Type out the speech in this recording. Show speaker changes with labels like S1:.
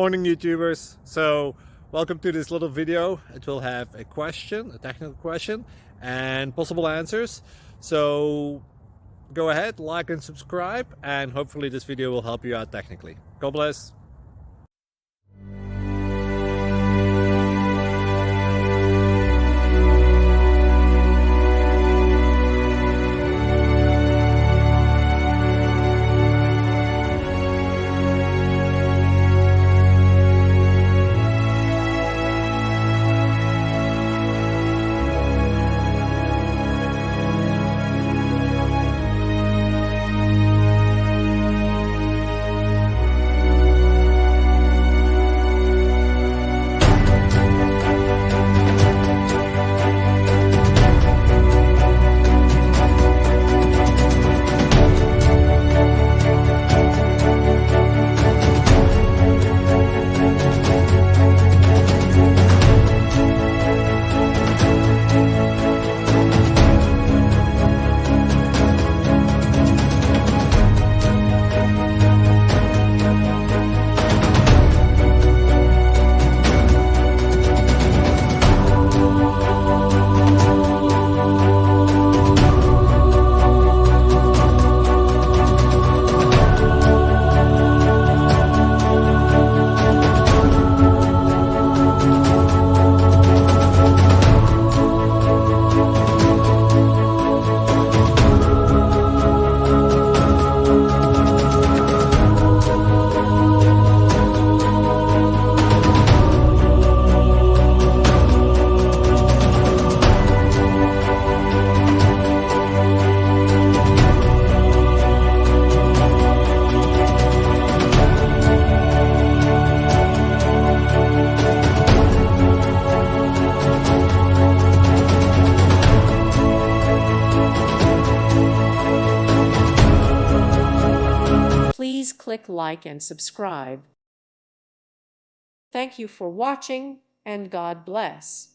S1: Morning YouTubers. So welcome to this little video. It will have a question, a technical question, and possible answers. So go ahead, like and subscribe, and hopefully this video will help you out technically. God bless.
S2: Please click like and subscribe. Thank you for watching, and God bless.